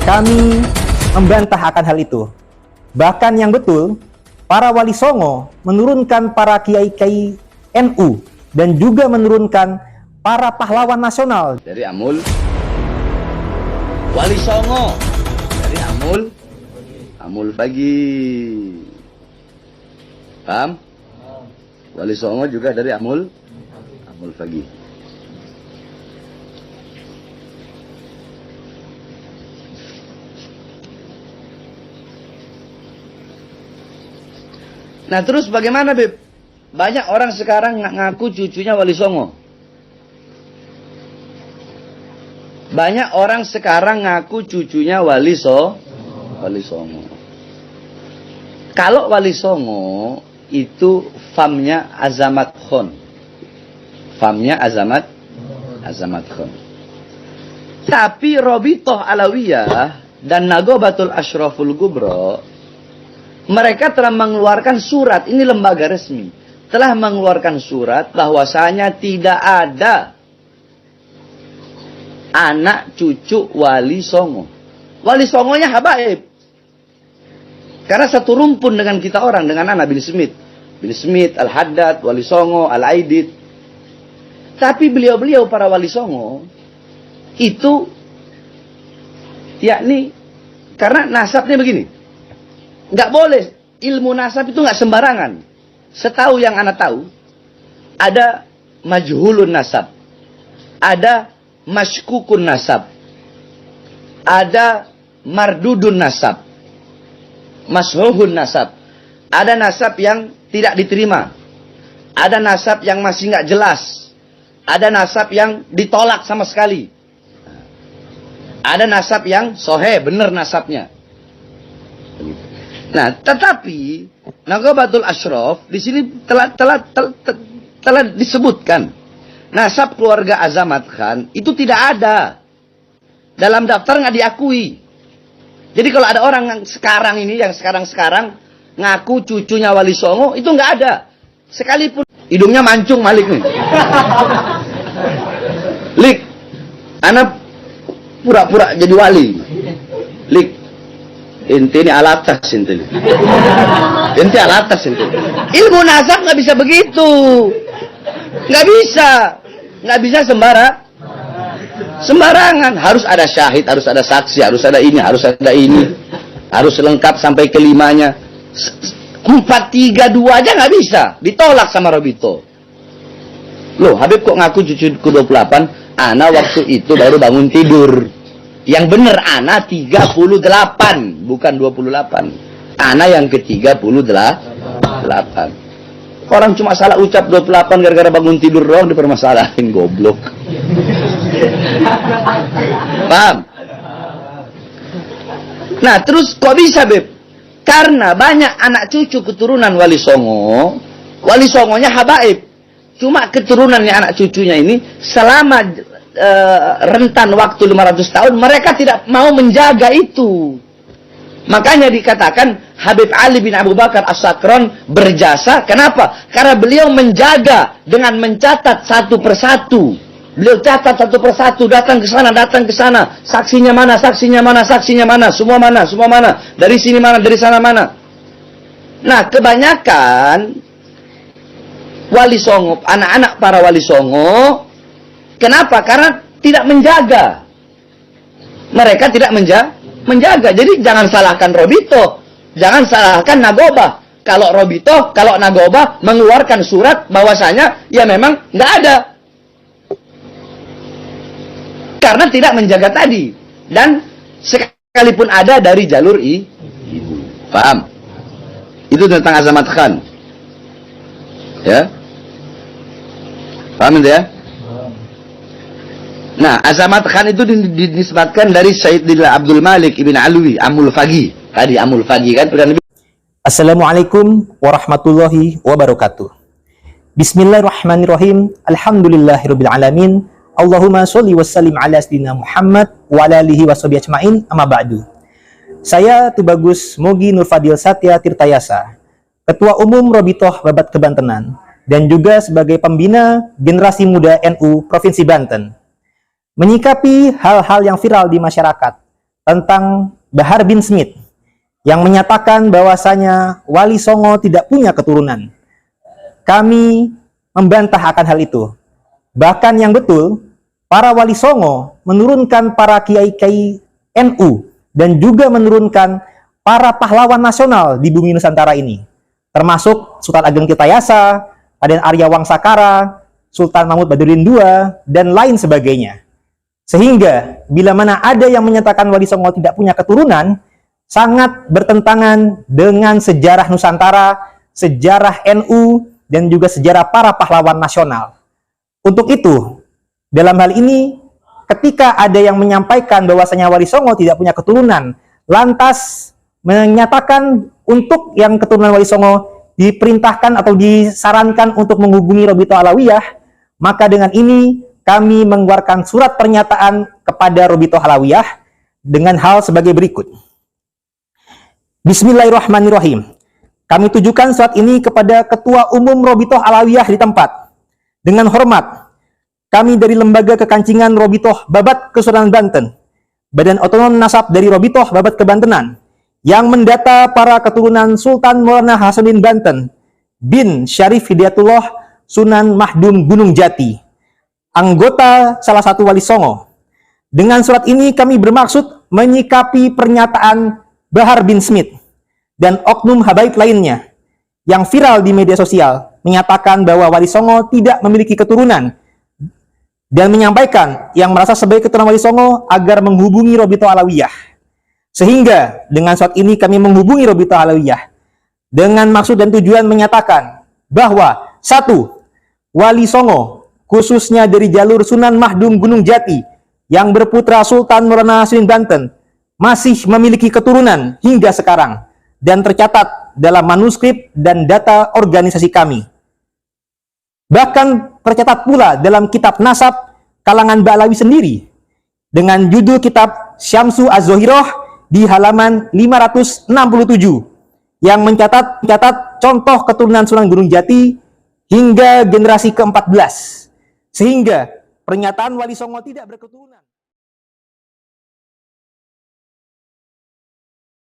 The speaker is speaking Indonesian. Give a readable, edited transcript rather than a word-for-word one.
Kami membantah akan hal itu. Bahkan yang betul, para wali songo menurunkan para kiai-kiai NU dan juga menurunkan para pahlawan nasional dari Amul, wali songo dari Amul Fagi. Paham? Wali songo juga dari Amul Fagi. Nah terus bagaimana, Beb? Banyak orang sekarang ngaku cucunya wali songo. Banyak orang sekarang ngaku cucunya wali songo. Kalau wali songo itu famnya Azamat Khan. Famnya Azamat Khan. Tapi Robitoh Alawiyah dan Nagobatul Ashraful Kubro, mereka telah mengeluarkan surat, ini lembaga resmi, telah mengeluarkan surat bahwasanya tidak ada anak cucu wali songo. Wali songonya habaib. Karena satu rumpun dengan kita orang, dengan anak bin Smith, Al-Haddad, wali songo, Al-Aidid. Tapi beliau-beliau para wali songo itu yakni karena nasabnya begini. Nggak boleh, ilmu nasab itu nggak sembarangan. Setahu yang anak tahu, ada majhulun nasab, ada mashkukun nasab, ada mardudun nasab, mashuhun nasab. Ada nasab yang tidak diterima, ada nasab yang masih nggak jelas, ada nasab yang ditolak sama sekali, ada nasab yang sohe, benar nasabnya. Nah, tetapi Nagobatul Ashraf di sini telah disebutkan nasab keluarga Azamat Khan itu tidak ada dalam daftar, nggak diakui. Jadi kalau ada orang yang sekarang ini, yang sekarang ngaku cucunya wali songo, itu nggak ada. Sekalipun hidungnya mancung Malik nih. Lik, anak pura-pura jadi wali. Lik, inti ini alatas inti. Inti alatas inti. Ilmu nasab nggak bisa begitu. Nggak bisa sembarangan. Harus ada syahid, harus ada saksi, harus ada ini, harus lengkap sampai kelimanya. 4-3-2 aja nggak bisa, ditolak sama Robito. Loh, Habib kok ngaku cucuku 28? Ana waktu itu baru bangun tidur. Yang benar ana 38, bukan 28. Ana yang ke-38. Orang cuma salah ucap 28 gara-gara bangun tidur doang dipermasalahin, goblok. Paham? Nah, terus kok bisa, Beb? Karena banyak anak cucu keturunan wali songo. Wali songonya habaib. Cuma keturunannya anak cucunya ini selama rentan waktu 500 tahun mereka tidak mau menjaga itu. Makanya dikatakan Habib Ali bin Abu Bakar As-Sakron berjasa. Kenapa? Karena beliau menjaga dengan mencatat satu persatu. Beliau catat satu persatu, datang ke sana, saksinya mana, semua mana, dari sini mana, dari sana mana. Nah, kebanyakan wali songo, anak-anak para wali songo, kenapa? Karena tidak menjaga. Mereka tidak menjaga. Jadi jangan salahkan Robito, jangan salahkan Nagobah. Kalau Robito, kalau Nagobah mengeluarkan surat bahwasanya ya memang nggak ada. Karena tidak menjaga tadi. Dan sekalipun ada dari jalur ibu. Paham? Itu tentang Azamat Khan. Ya? Paham itu ya? Nah, Azamat Khan itu dinisbatkan dari Sayyidina Abdul Malik ibn Alwi, Amul Fagi. Tadi Amul Fagi kan? Assalamualaikum warahmatullahi wabarakatuh. Bismillahirrahmanirrahim. Alhamdulillahirabbil alamin. Allahumma sholli wassallim ala sayyidina Muhammad wa ala alihi washabihi ajmain, amma ba'du. Saya Tubagus Mogi Nurfadil Satya Tirtayasa, Ketua Umum Robitoh Babat Kebantenan, dan juga sebagai pembina Generasi Muda NU Provinsi Banten. Menyikapi hal-hal yang viral di masyarakat tentang Bahar bin Smith yang menyatakan bahwasanya Wali Songo tidak punya keturunan. Kami membantah akan hal itu. Bahkan yang betul, para Wali Songo menurunkan para kiai-kiai NU dan juga menurunkan para pahlawan nasional di bumi Nusantara ini, termasuk Sultan Ageng Tirtayasa, Raden Arya Wangsakara, Sultan Mahmud Badurin II, dan lain sebagainya. Sehingga bila mana ada yang menyatakan Wali Songo tidak punya keturunan, sangat bertentangan dengan sejarah Nusantara, sejarah NU, dan juga sejarah para pahlawan nasional. Untuk itu, dalam hal ini, ketika ada yang menyampaikan bahwasanya Wali Songo tidak punya keturunan, lantas menyatakan untuk yang keturunan Wali Songo diperintahkan atau disarankan untuk menghubungi Robito Alawiyah, maka dengan ini kami mengeluarkan surat pernyataan kepada Robito Alawiyah dengan hal sebagai berikut. Bismillahirrahmanirrahim. Kami tujukan surat ini kepada Ketua Umum Robito Alawiyah di tempat. Dengan hormat, kami dari Lembaga Kekancingan Robito Babat Kesultanan Banten, Badan Otonom Nasab dari Robito Babat Kebantenan, yang mendata para keturunan Sultan Maulana Hasanuddin Banten bin Syarif Hidayatullah Sunan Mahdum Gunung Jati, anggota salah satu Wali Songo. Dengan surat ini kami bermaksud menyikapi pernyataan Bahar bin Smith dan oknum habaib lainnya yang viral di media sosial menyatakan bahwa Wali Songo tidak memiliki keturunan dan menyampaikan yang merasa sebagai keturunan Wali Songo agar menghubungi Robito Alawiyah. Sehingga dengan surat ini kami menghubungi Robito Alawiyah dengan maksud dan tujuan menyatakan bahwa 1. Wali Songo khususnya dari jalur Sunan Mahdum Gunung Jati yang berputra Sultan Maulana Hasanuddin Banten masih memiliki keturunan hingga sekarang dan tercatat dalam manuskrip dan data organisasi kami. Bahkan tercatat pula dalam kitab nasab kalangan Ba'alawi sendiri dengan judul kitab Syamsu Az-Zohiroh di halaman 567 yang mencatat contoh keturunan Sunan Gunung Jati hingga generasi ke-14. Sehingga pernyataan Wali Songo tidak berketurunan.